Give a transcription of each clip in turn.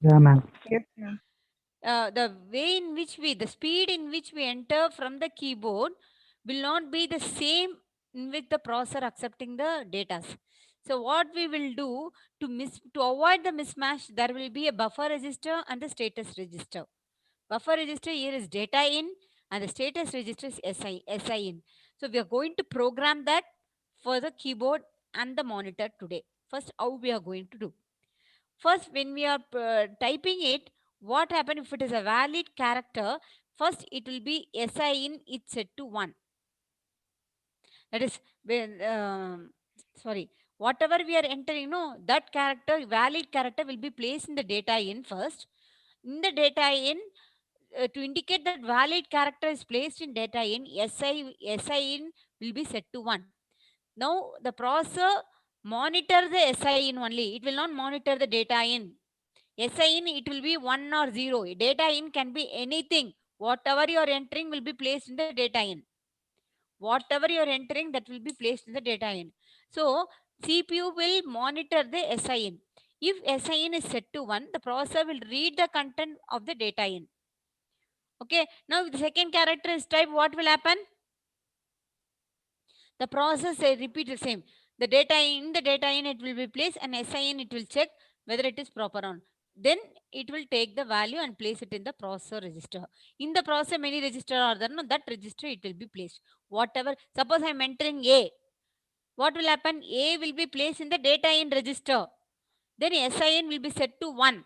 Yeah, ma'am. Yes, ma'am. The way in which the speed in which we enter from the keyboard will not be the same in which the processor accepting the data. So what we will do to avoid the mismatch, there will be a buffer register and the status register. Buffer register here is data in and the status register is SI in. So we are going to program that for the keyboard and the monitor today. First, how we are going to do? First, when we are typing it, what happen if it is a valid character? First, it will be SI in, it's set to 1. That is when sorry, whatever we are entering, no, that character, valid character will be placed in the data in first. In the data in, to indicate that valid character is placed in data in, SI in will be set to 1. Now the processor monitor the SI in only. It will not monitor the data in. SI in, it will be 1 or 0. Data in can be anything. Whatever you are entering will be placed in the data in. Whatever you are entering, that will be placed in the data in. So CPU will monitor the SI in. If SI in is set to 1, the processor will read the content of the data in. Okay. Now if the second character is type, what will happen? The process repeat the same. The data in it will be placed and SIN it will check whether it is proper on. Then it will take the value and place it in the processor register. In the processor, many register are there. No, that register it will be placed. Whatever. Suppose I am entering A. What will happen? A will be placed in the data in register. Then SIN will be set to 1.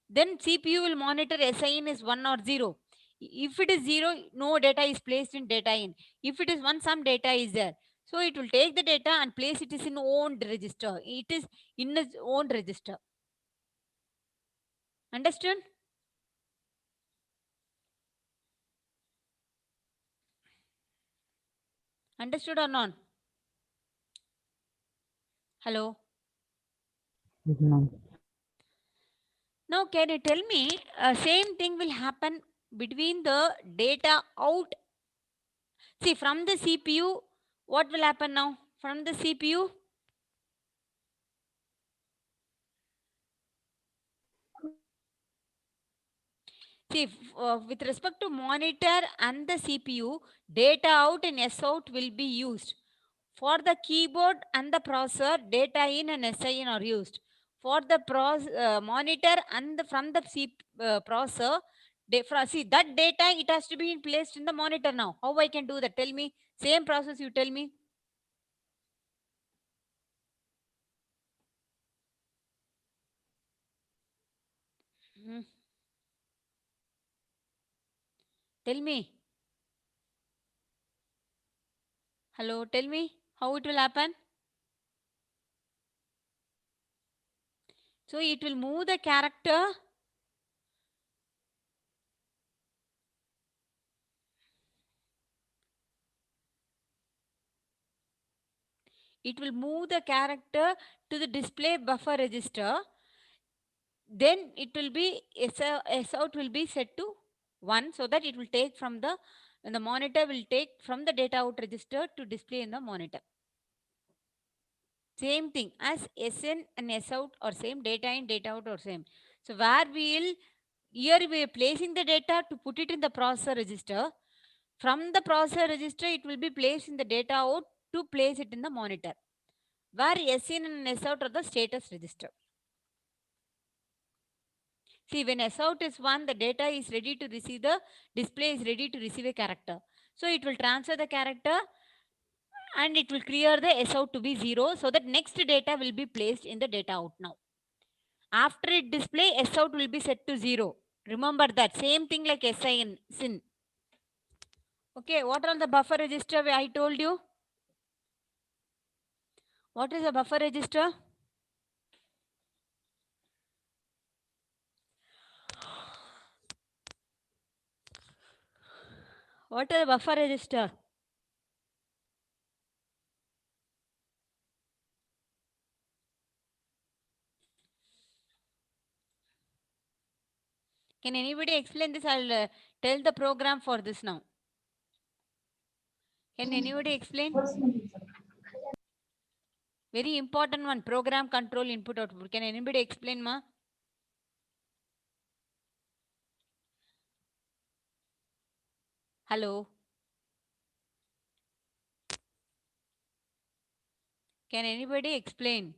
Then CPU will monitor SIN is 1 or 0. If it is 0, no data is placed in data in. If it is 1, some data is there. So it will take the data and place it is in own register. It is in its own register. Understood? Understood or not? Hello? Yes, ma'am. Now can you tell me, same thing will happen between the data out. See, from the CPU, what will happen now? From the CPU, see, with respect to monitor and the CPU, data out and S out will be used. For the keyboard and the processor, data in and SI in are used. For the monitor and from the processor, see that data it has to be placed in the monitor now. How I can do that? Tell me. Same process you tell me. Hmm. Tell me. Hello, tell me how it will happen. So it will move the character. It will move the character to the display buffer register. Then it will be S out will be set to 1, so that it will take from the monitor will take from the data out register to display in the monitor. Same thing as SN and S out or same, data in data out or same. So where we will, here we are placing the data to put it in the processor register. From the processor register it will be placed in the data out to place it in the monitor, where SN and S out are the status register. See, when S out is 1, the data is ready to receive, the display is ready to receive a character. So it will transfer the character and it will clear the S out to be 0, so that next data will be placed in the data out now. After it display, S out will be set to 0. Remember that. Same thing like SIN. Okay, what are the buffer register I told you? What is a buffer register? What is a buffer register? Can anybody explain this? I'll tell the program for this now. Can anybody explain? Very important one, program control input output. Can anybody explain, ma? Hello. Can anybody explain?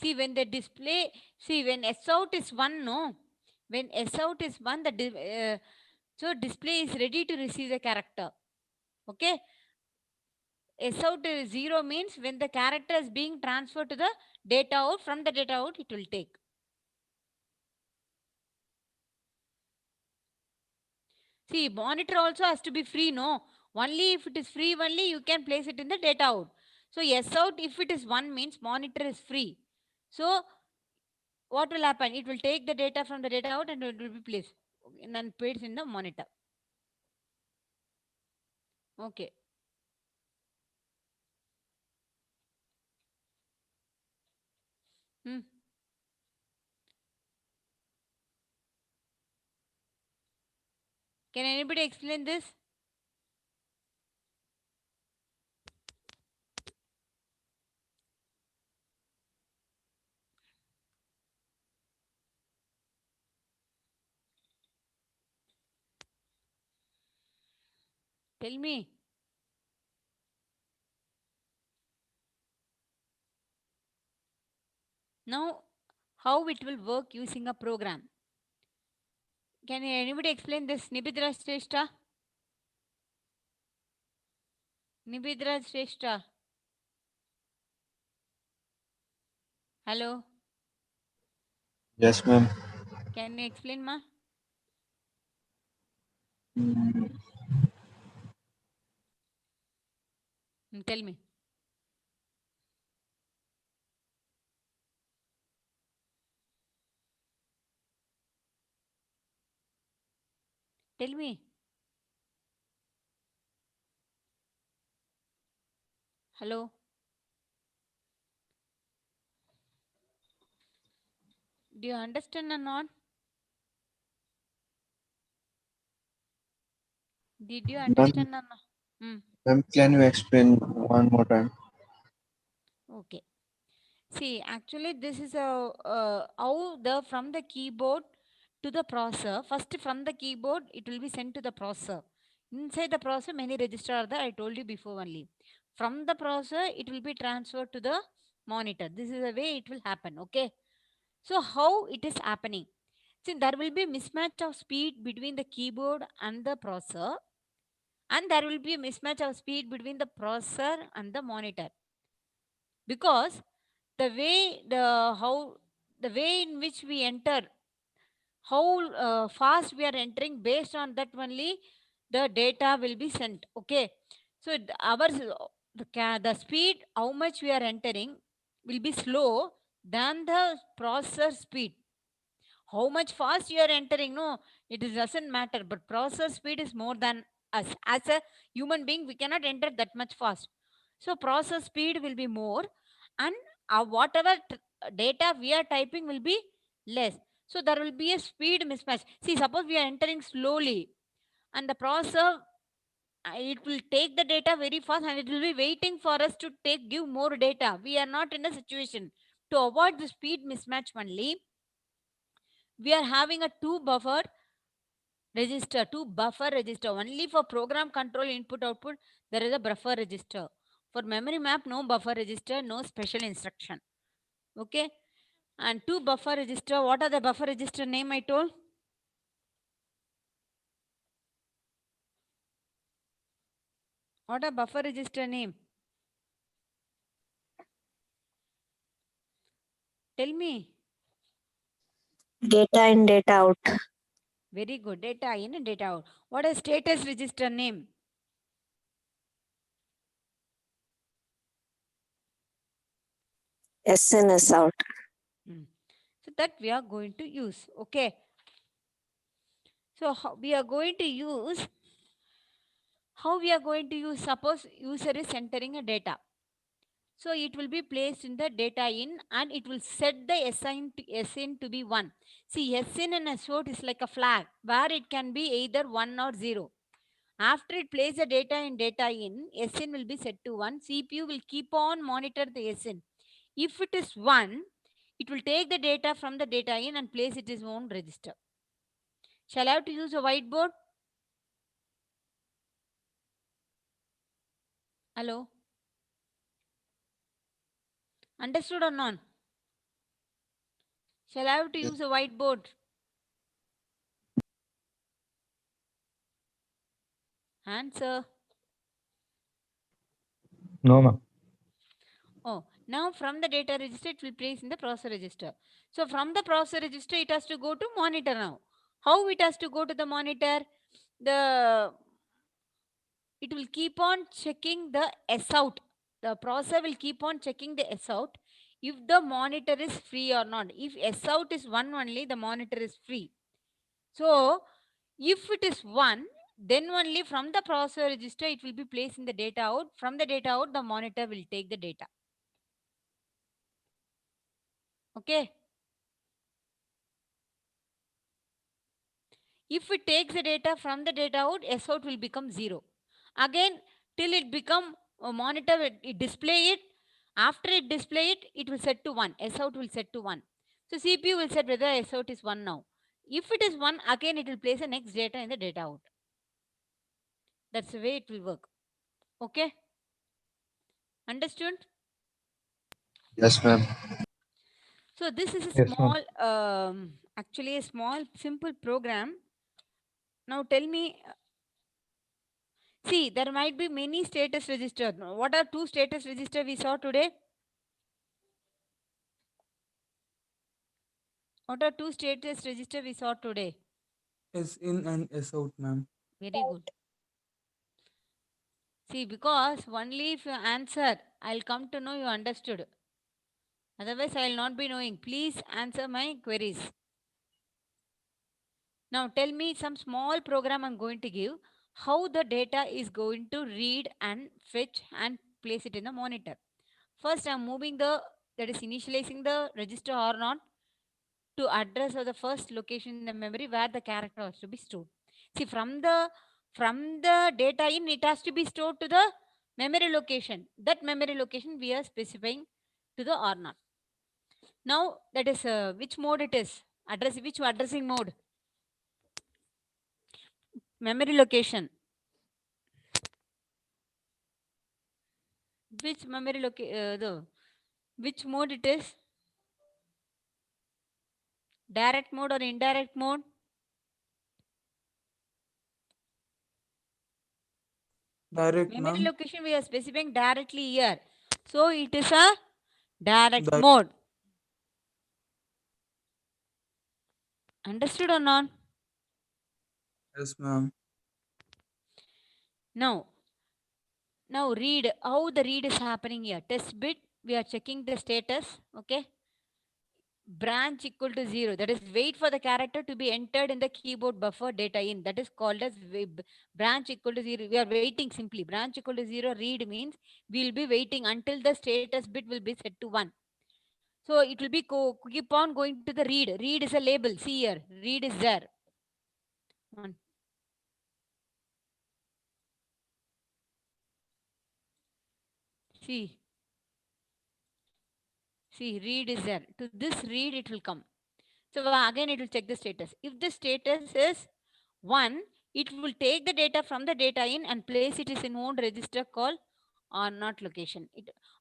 See, when the display, see, when S out is 1, no? When S out is 1, so display is ready to receive the character. Okay? S out is 0 means when the character is being transferred to the data out, from the data out, it will take. See, monitor also has to be free, no? Only if it is free, only you can place it in the data out. So S out, if it is 1 means monitor is free. So what will happen? It will take the data from the data out and it will be placed and then placed in the monitor. Okay. Hmm. Can anybody explain this? Tell me. Now, how it will work using a program? Can anybody explain this? Nibidra Shrestha? Nibidra Shrestha? Hello? Yes, ma'am. Can you explain, ma? Tell me. Tell me. Hello? Do you understand or not? Did you Ma'am, understand or not? Hmm. ma'am, can you explain one more time? Okay. See, actually, this is a how the from the keyboard to the processor. First, from the keyboard, it will be sent to the processor. Inside the processor, many registers are there. I told you before only. From the processor, it will be transferred to the monitor. This is the way it will happen. Okay. So how it is happening? See, there will be mismatch of speed between the keyboard and the processor, and there will be a mismatch of speed between the processor and the monitor, because the way the how the way in which we enter, how fast we are entering, based on that only the data will be sent. Okay, so ours the speed how much we are entering will be slow than the processor speed. How much fast you are entering, no, it doesn't matter, but processor speed is more than us. As a human being, we cannot enter that much fast. So process speed will be more, and whatever data we are typing will be less. So there will be a speed mismatch. See, suppose we are entering slowly, and the processor it will take the data very fast, and it will be waiting for us to give more data. We are not in a situation to avoid the speed mismatch only. We are having a two buffer register. Only for program control input output there is a buffer register. For memory map, no buffer register, no special instruction. Okay, and two buffer register. What are the buffer register name I told? What are buffer register name? Tell me. Data in, data out. Very good. Data in and data out. What is status register name? SNS out. So that we are going to use. Okay. So we are going to use, suppose user is entering a data. So it will be placed in the data in, and it will set the SIN to be 1. See, SIN and SOT is like a flag where it can be either 1 or 0. After it places the data in, SIN will be set to 1. CPU will keep on monitor the SIN. If it is 1, it will take the data from the data in and place it in its own register. Shall I have to use a whiteboard? Hello? Understood or not? Shall I have to Yes. use a whiteboard? Answer. No, ma'am. Oh, now from the data register, it will place in the processor register. So from the processor register, it has to go to monitor now. How it has to go to the monitor? It will keep on checking the S out. The processor will keep on checking the S out if the monitor is free or not. If S out is 1 only, the monitor is free. So if it is 1, then only from the processor register, it will be placed in the data out. From the data out, the monitor will take the data. Okay. If it takes the data from the data out, S out will become 0. Again, till it become a monitor, it display it. After it display it, it will set to 1. S out will set to 1. So CPU will set whether S out is 1 now. If it is 1, again it will place the next data in the data out. That's the way it will work. Okay? Understood? Yes, ma'am. So this is a Yes, ma'am. small, actually a small, simple program. Now tell me, see, there might be many status register. What are 2 status register we saw today? What are 2 status register we saw today? S in and S out, ma'am. Very good. See, because only if you answer, I'll come to know you understood. Otherwise, I will not be knowing. Please answer my queries. Now, tell me some small program I'm going to give, how the data is going to read and fetch and place it in the monitor. First, I'm moving that is initializing the register or not to address of the first location in the memory where the character has to be stored. See, from the data in, it has to be stored to the memory location. That memory location we are specifying to the R0. Now, that is which mode it is? Which addressing mode? Memory location. Which memory location? Which mode it is? Direct mode or indirect mode? Direct, Memory ma'am. location we are specifying directly here. So it is a direct Direct. mode. Understood or not? Yes, ma'am. Now read how the read is happening here. Test bit, we are checking the status. Okay. Branch equal to 0. That is wait for the character to be entered in the keyboard buffer data in. That is called as branch equal to 0. We are waiting simply. Branch equal to 0 read means we will be waiting until the status bit will be set to 1. So it will be keep on going to the read. Read is a label. See here. Read is there. One. See, read is there. To this read, it will come. So again, it will check the status. If the status is 1, it will take the data from the data in and place it in own register called or not location.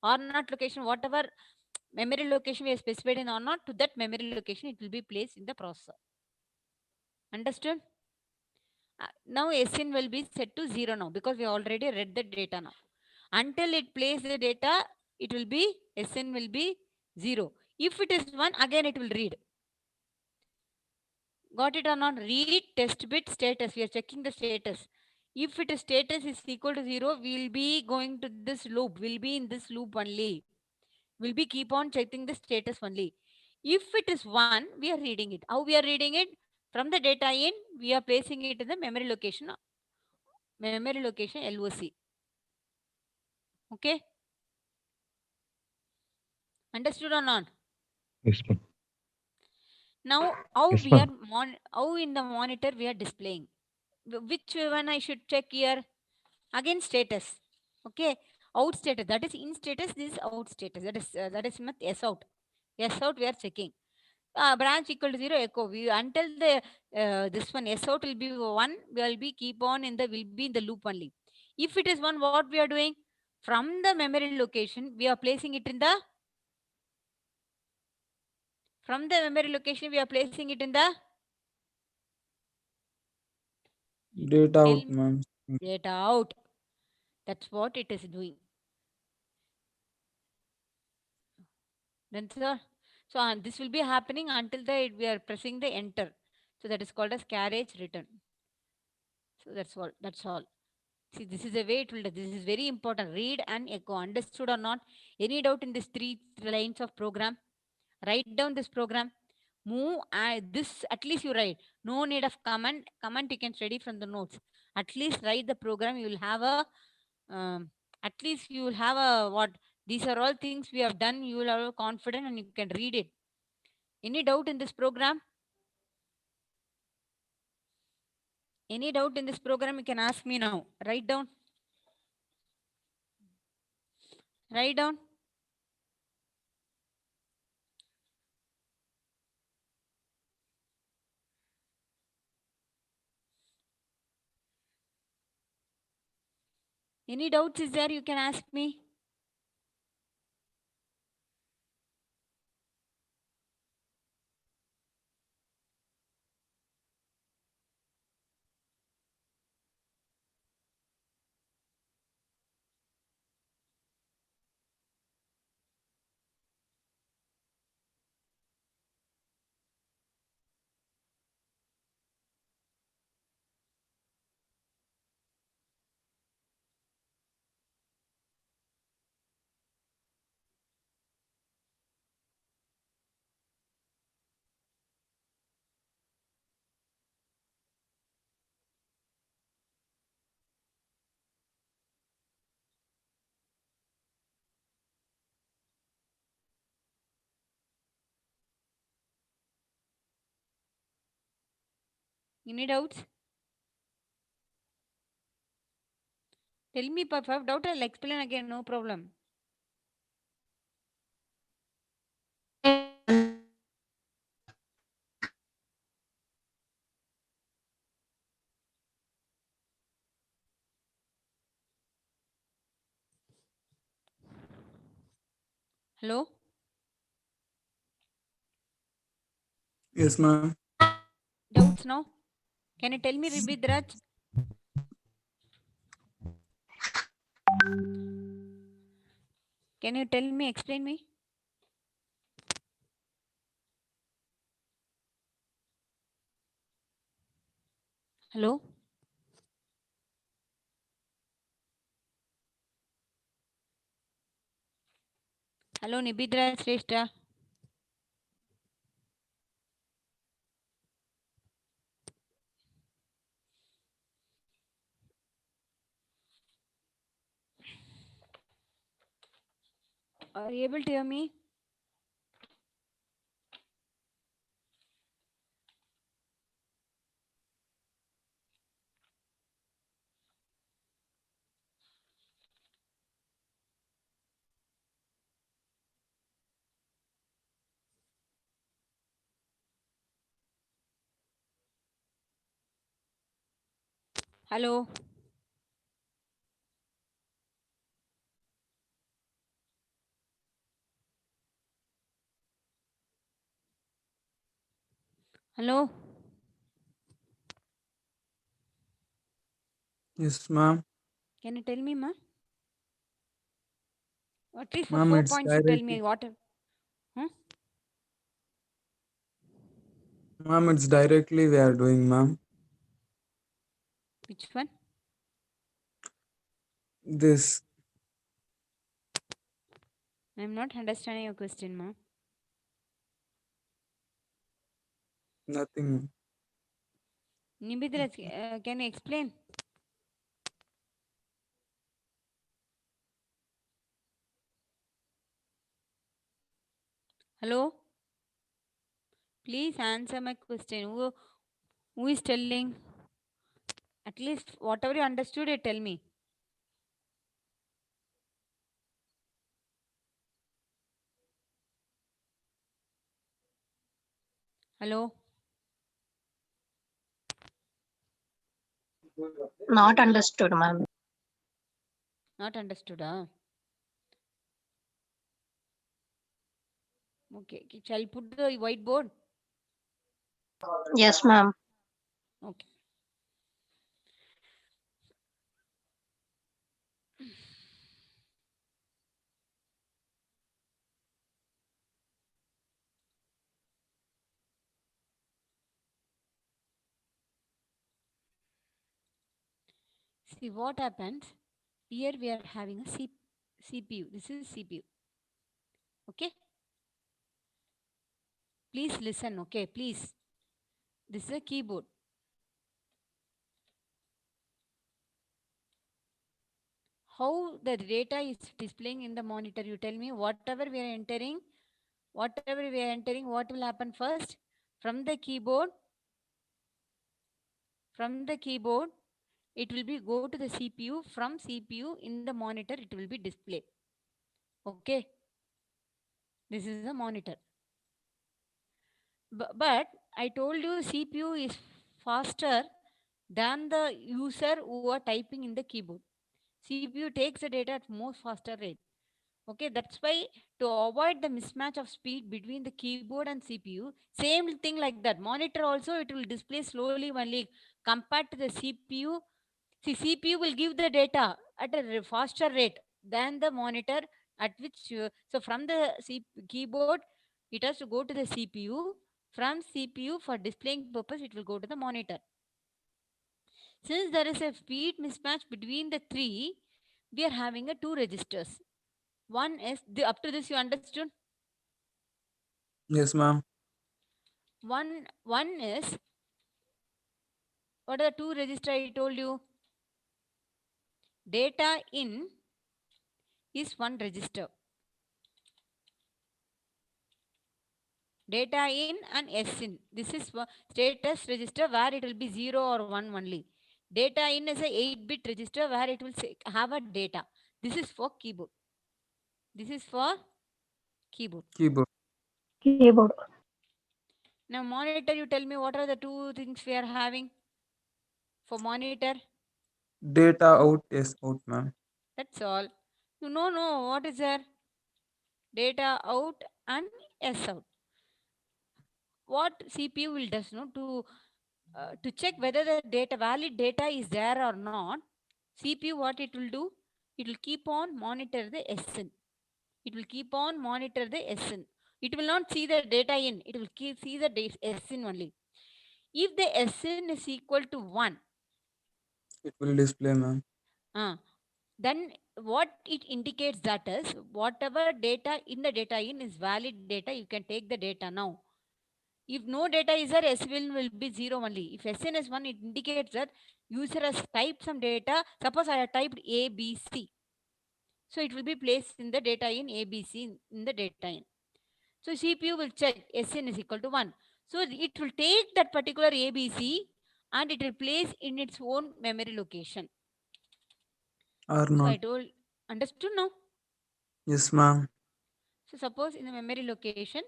Or not location, whatever memory location we have specified in or not, to that memory location, it will be placed in the processor. Understood? Now SN will be set to 0 now because we already read the data now. Until it plays the data, it will be SN will be 0. If it is 1, again it will read. Got it or not? Read test bit status. We are checking the status. If it is status is equal to 0, we will be going to this loop. We'll be in this loop only. We'll be keep on checking the status only. If it is 1, we are reading it. How we are reading it? From the data in, we are placing it in the memory location LOC. Okay? Understood or not? Yes, ma'am. Now, how Yes, we ma'am. are how in the monitor we are displaying? Which one I should check here? Again, status. Okay, out status. That is in status. This is out status. That is S out. S out we are checking. Branch equal to 0, echo. We until the this one S out will be 1, we will be keep on in the will be in the loop only. If it is 1, what we are doing? From the memory location, we are placing it in the we are placing it in the Data tell out, ma'am. data out. That's what it is doing. Then sir, so this will be happening until the we are pressing the enter. So that is called as carriage return. So that's all. That's all. See, this is a way it will. This is very important. Read and echo. Understood or not? Any doubt in these 3 lines of program? Write down this program. Move this. At least you write. No need of comment. Comment you can study from the notes. At least write the program. You will have a. At least you will have a what? These are all things we have done. You will have a confidence and you can read it. Any doubt in this program? Any doubt in this program? You can ask me now. Write down. Write down. Any doubts is there? You can ask me. Any doubts? Tell me, if I have doubt, I'll explain again. No problem. Hello? Yes, ma'am. Doubts now? Can you tell me, Ribidraj? Can you tell me, explain me? Hello? Hello, Nibidraj Shrestha. Are you able to hear me? Hello? Hello? Yes, ma'am. Can you tell me, ma? At least for Ma'am, 4 points, you tell me what. ma'am, it's directly we are doing, ma'am. Which one? This. I'm not understanding your question, ma. Nothing. Nibidraj, can you explain? Hello? Please answer my question. Who is telling? At least whatever you understood, you tell me. Hello? Not understood, ma'am. Not understood, huh? Okay. Shall I put the whiteboard? Yes, ma'am. Okay. See what happens. Here we are having a CPU. This is CPU. Okay. Please listen. Okay. Please. This is a keyboard. How the data is displaying in the monitor? You tell me. Whatever we are entering, what will happen first? From the keyboard, it will be go to the CPU. From CPU in the monitor, it will be displayed. Okay. This is the monitor. But I told you CPU is faster than the user who are typing in the keyboard. CPU takes the data at more faster rate. Okay, that's why to avoid the mismatch of speed between the keyboard and CPU, same thing like that. Monitor also it will display slowly only compared to the CPU. See, CPU will give the data at a faster rate than the monitor at which so from the keyboard it has to go to the CPU. From CPU for displaying purpose it will go to the monitor. Since there is a speed mismatch between the three, we are having a two registers. One is up to this you understood. Yes, ma'am. One is what are the two register I told you? Data in is one register. Data in and S in. This is status register where it will be 0 or 1 only. Data in is a 8-bit register where it will have a data. This is for keyboard. This is for keyboard. Keyboard. Keyboard. Now monitor, you tell me what are the two things we are having for monitor? Data out, yes, out, ma'am. That's all. You know what is there? Data out and S out. What CPU will does to check whether the valid data is there or not. CPU what it will do? It will keep on monitor the SN. It will keep on monitor the SN. It will not see the data in. It will see the SN only. If the SN is equal to 1, It will display, ma'am. then what it indicates that is whatever data in the data in is valid data, you can take the data now. If no data is there, SN will be 0 only. If SN is 1, it indicates that user has typed some data. Suppose I have typed ABC. So it will be placed in the data in ABC in the data in. So CPU will check SN is equal to 1. So it will take that particular ABC and it will place in its own memory location. Or So I not. told, understood now? Yes, ma'am. So suppose in the memory location,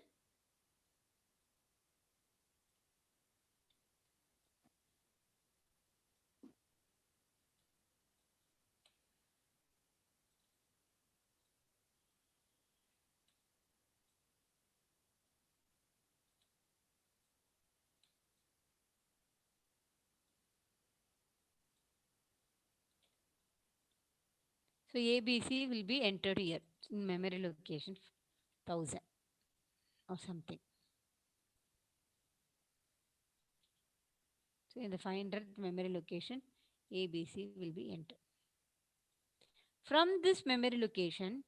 so ABC will be entered here in memory location 1000 or something. So in the 500 memory location, ABC will be entered. From this memory location,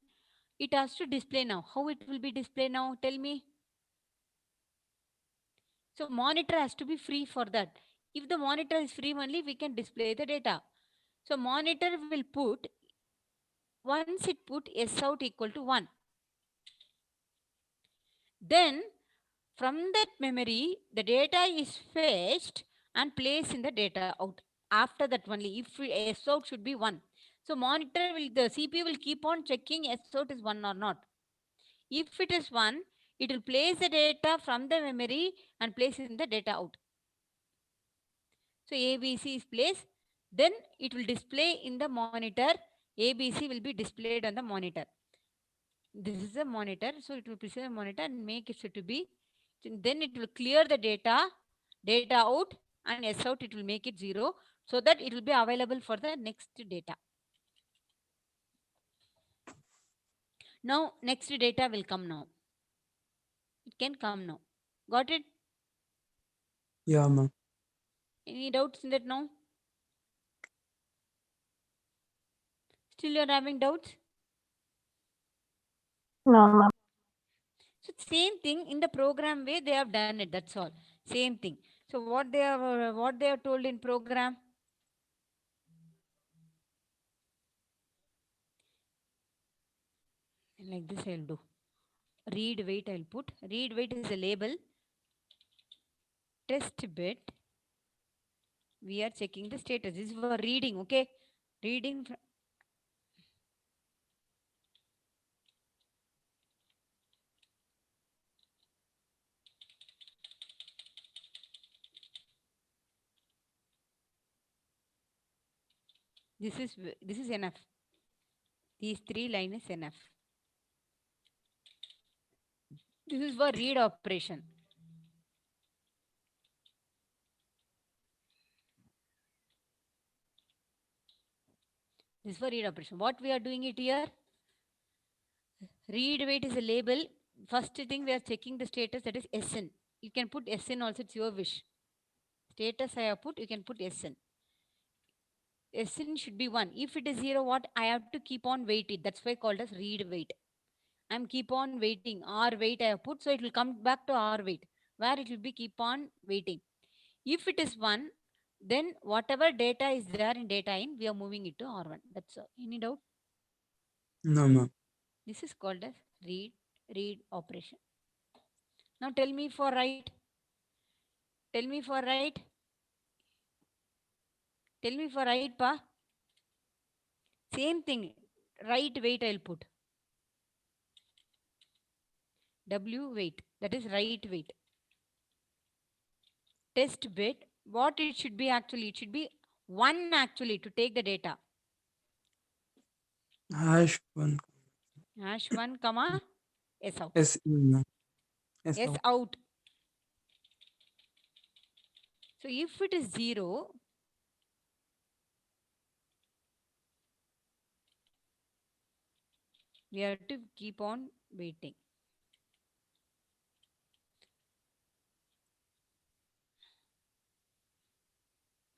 it has to display now. How it will be displayed now? Tell me. So monitor has to be free for that. If the monitor is free only, we can display the data. So monitor will put, once it put S out equal to 1. Then from that memory, the data is fetched and placed in the data out. After that only, if S out should be 1. So monitor will, the CPU will keep on checking S out is 1 or not. If it is 1, it will place the data from the memory and place it in the data out. So ABC is placed, then it will display in the monitor. ABC will be displayed on the monitor. This is a monitor, so it will present a monitor and make it to be, then it will clear the data out, and S out it will make it 0, so that it will be available for the next data. Now next data will come now. It can come now. Got it? Yeah, ma'am. Any doubts in that now? Still you're having doubts? No, ma'am. So same thing in the program way they have done it. That's all. Same thing. So what they have told in program? Like this I'll do. Read wait I'll put. Read wait is a label. Test bit. We are checking the status. This is for reading. Okay. Reading. This is enough. These 3 lines is enough. This is for read operation. This is for read operation. What we are doing it here? Read wait is a label. First thing we are checking the status, that is SN. You can put SN also, it's your wish. Status I have put, you can put SN. SN should be 1. If it is 0, what? I have to keep on waiting. That's why called as read wait. I'm keep on waiting. R wait I have put, so it will come back to R wait, where it will be keep on waiting. If it is 1, then whatever data is there in data in, we are moving it to R1. That's all. Any doubt? No, ma'am. This is called as read operation. Now tell me for write. Tell me for write. Tell me for write, pa. Same thing. Write wait I'll put. W wait. That is write wait. Test bit. What it should be actually? It should be 1 actually to take the data. #1. #1, comma, S out. S in, ma'am. S S out. out. So if it is 0, we have to keep on waiting.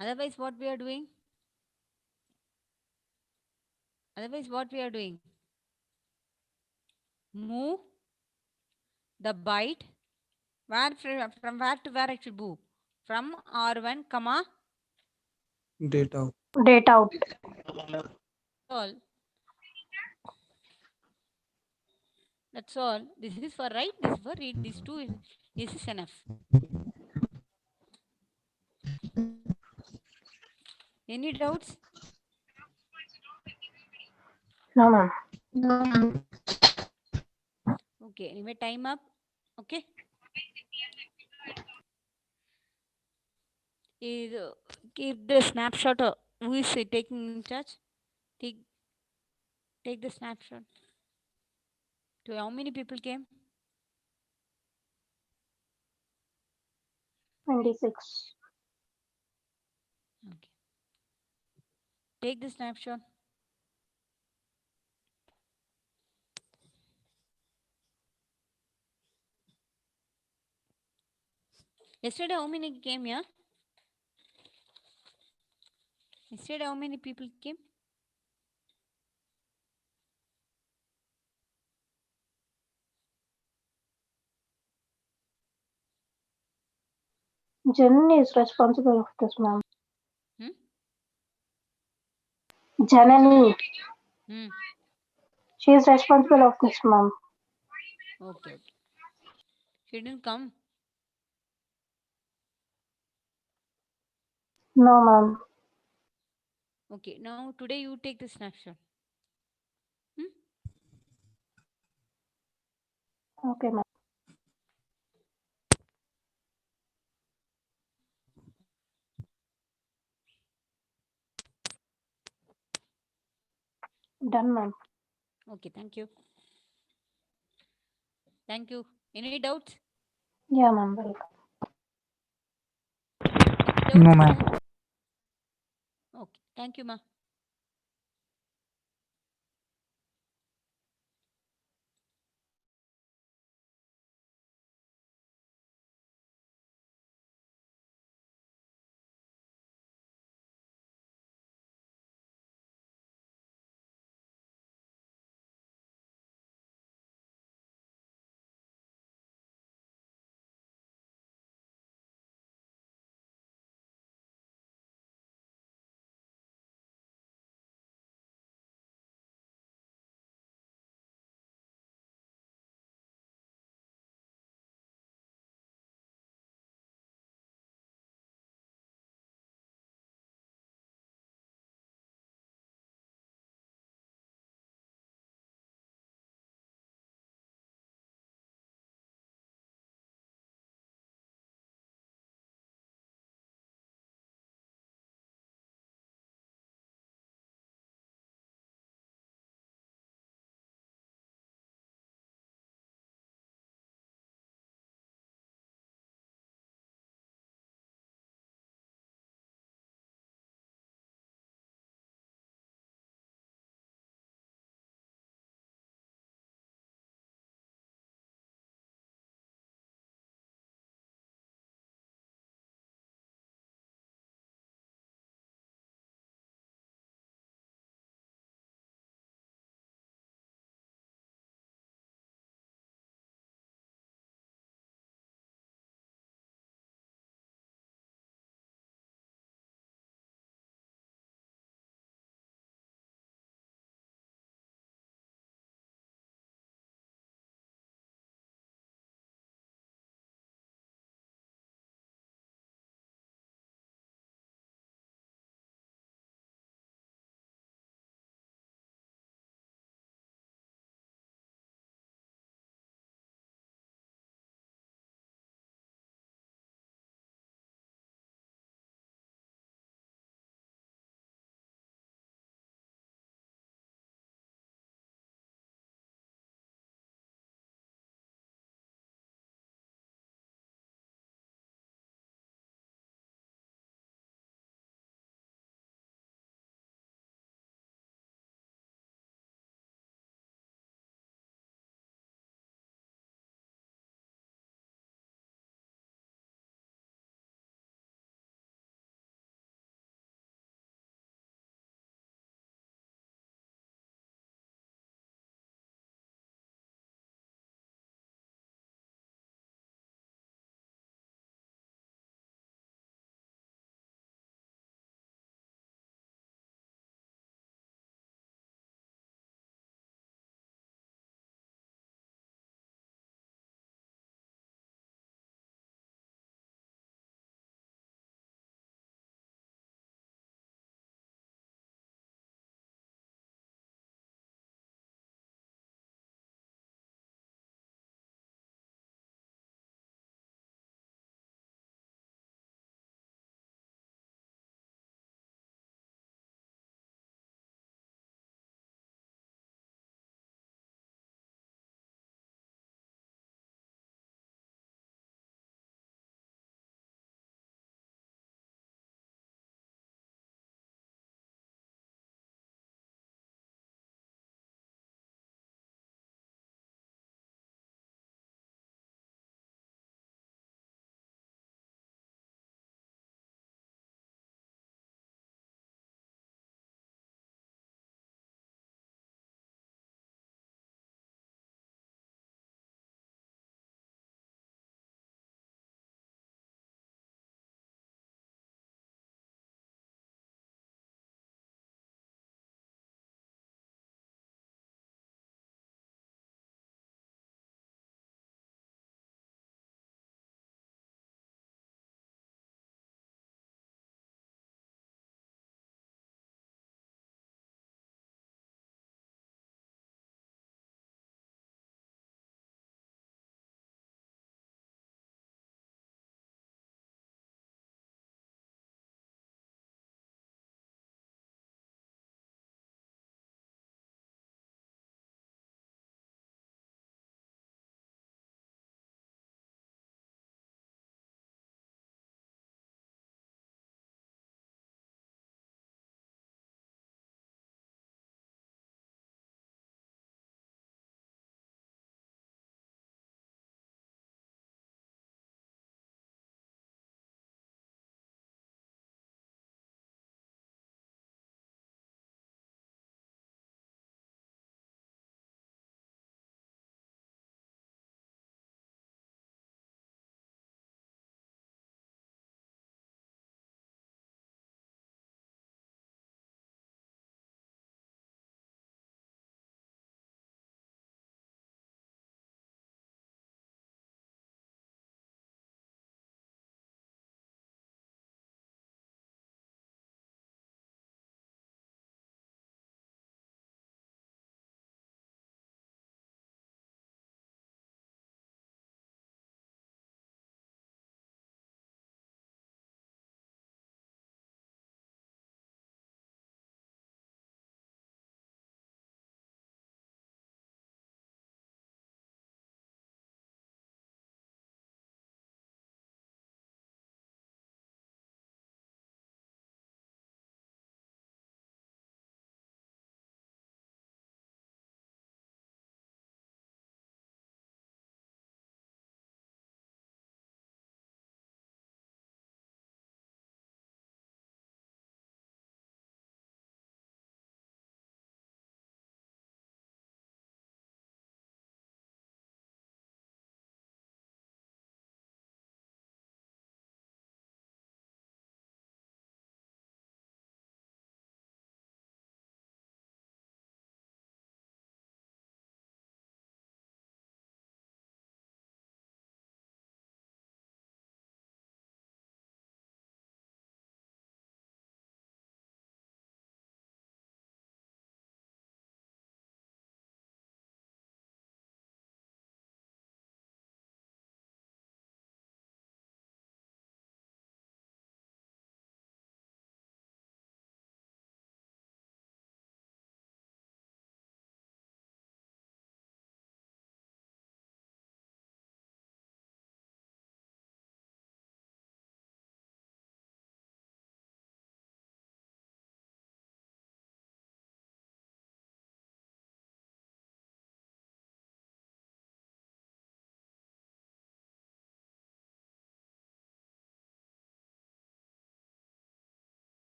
Otherwise, what we are doing? Otherwise, what we are doing? Move the byte. Where from where to where it should move? From R1, comma, Data out. Data out. all. That's all. This is for write, this is for read. These two, this is enough. Any doubts? No, ma'am. Okay, anyway, time up. Okay. Keep the snapshot. Who is taking in charge? Take the snapshot. To how many people came? 26. Okay. Take the snapshot. Yesterday, how many came here? Yesterday, how many people came? Janani is responsible of this, ma'am. Hmm? Janani. Hmm. She is responsible of this, ma'am. Okay. She didn't come. No, ma'am. Okay. Now today you take the snapshot. Okay, ma'am. Done, ma'am. Okay, thank you. Thank you. Any doubts? Yeah, ma'am. Welcome. Any No, doubts, ma'am. sir? Okay, thank you, ma.